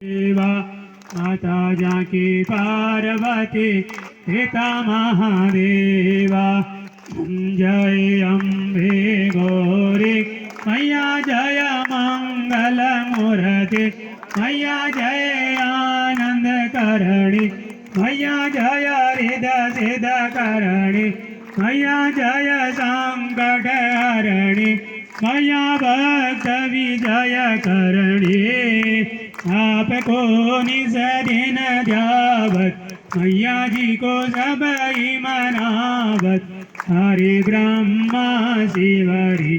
देवा माता जानकी पार्वती पिता महादेवा। जय अम्बे गौरी मैया जय मंगल मूर्ति मैया जय आनंद करणी मैया जय हृदय सिद्ध करणी मैया जय संकट हरणी मैया भक्त विजय करणी। आपको निज दिन ध्यावत मैया जी को सब ही मनावत हरि ब्रह्मा शिवरी।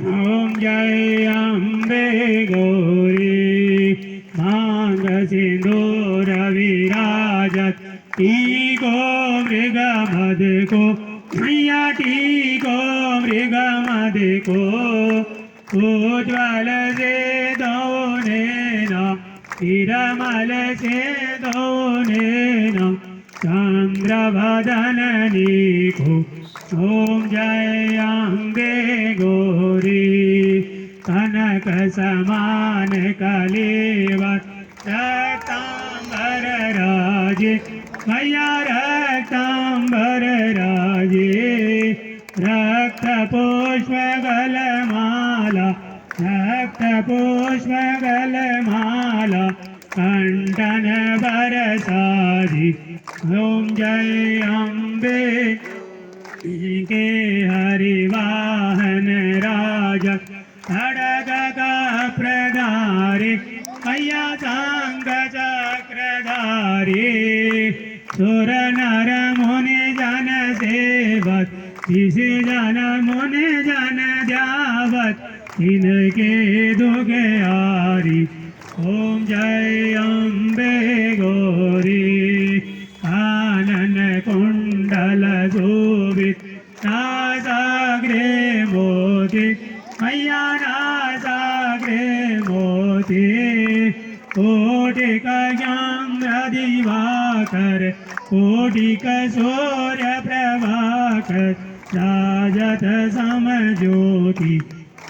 ओम जय अम्बे गौरी मांग सिंदूर विराजत टीको मृग मद को मैया टीको मृग मद को। उज्ज्वल से दोने तिरमल से दोने चंद्रवदननी को। ओम जय अम्बे गौरी कनक समान कलेवर रक्तांबर राजे मैया रक्तांबर राजे। रक्त पुष्प गलमाला रक्त पुष्प गलमाला कंठन बरसादी। ओम जय अम्बे के हरिवाहन राजा खड़ग का प्रधारी मैया सांग चक्रधारी। सुर नर मुनि जन सेवक इस जन मुनि जन ध्यावत इनके दुख हारी। ओम जय अम्बे गौरी कानन कुंडल शोभित नासाग्रे मोती मैया नासाग्रे मोती। कोटिक ज्ञान दिवाकर कोटिक सूर्य प्रभाकर राजत समज्योति।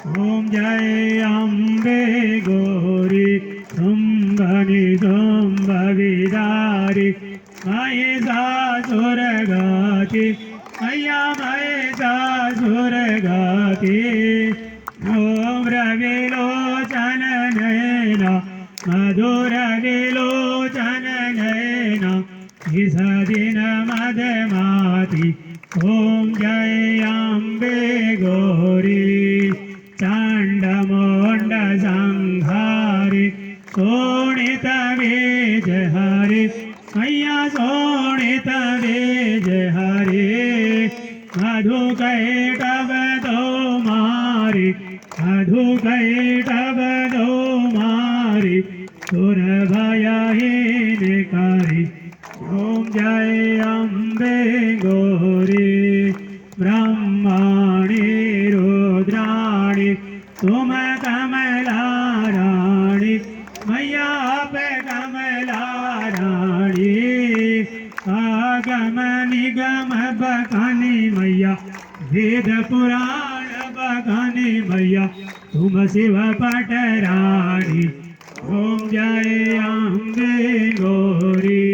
ओम जय अम्बे गौरी शुंभ निशुंभ विदारी महिषासुर गाती मैया महिषासुर गाती। ओम रविलोचन नयना मधुर विलोचन नयना इस दिन मदमाती। ओम जय अम्बे गौरी चांड मोंड संहारी शोणित वेज हरि मैया शोणित वेज हरि। मधु कैटव दो मारी मधु कैटव दो मारी सुर भयहीन करी। ओम जय अम्बे गौरी ब्रह्माणी रुद्राणी तुम कमला रानी मैया पे कमला रानी। आगम निगम बखानी मैया वेद पुराण बखानी मैया तुम शिव पटरानी। ओम जय अम्बे गौरी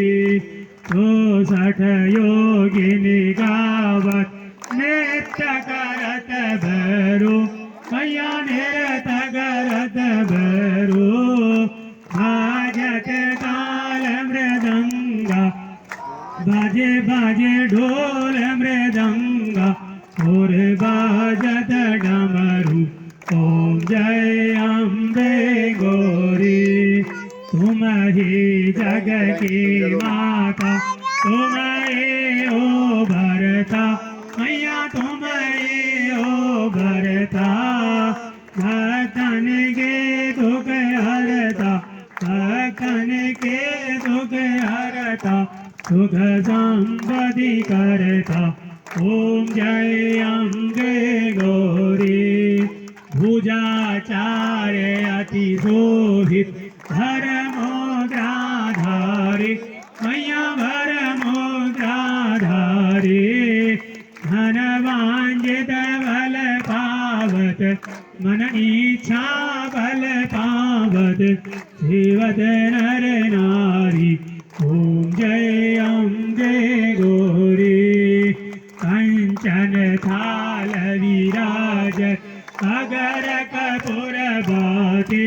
64 योगिनी गावत नृत्य करत भैरो मैया नृत्य करत भैरो। बाजत ताल मृदंगा बाजे बाजे ढोल मृदंगा और बाजत डमरू। ओम जय अम्बे गौरी तुम ही जग की माता तुम ही ओ भरता मैया तुम ही ओ भरता। भक्तन के दुख हरता भक्तन के दुख हरता सुख संपत्ति करता। ओम जय अम्बे गौरी भुजाचार्य अति शोभित भर मोद्राधारी मैया भर मोद्राधारी। धन वांछित बल पावत मन इच्छा बल पावत शिवत नर अगर कपूर बाती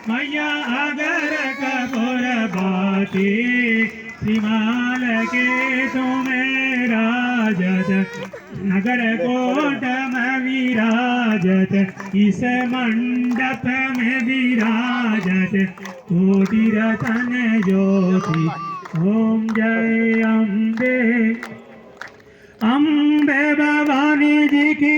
मैया अगर कपूर बाती श्रीमाल के तुम्हें राजत नगर कोट में विराजत इस मंडप में विराजत कोटि रतन ज्योति ओम जय अम्बे अम्बे भवानी जी की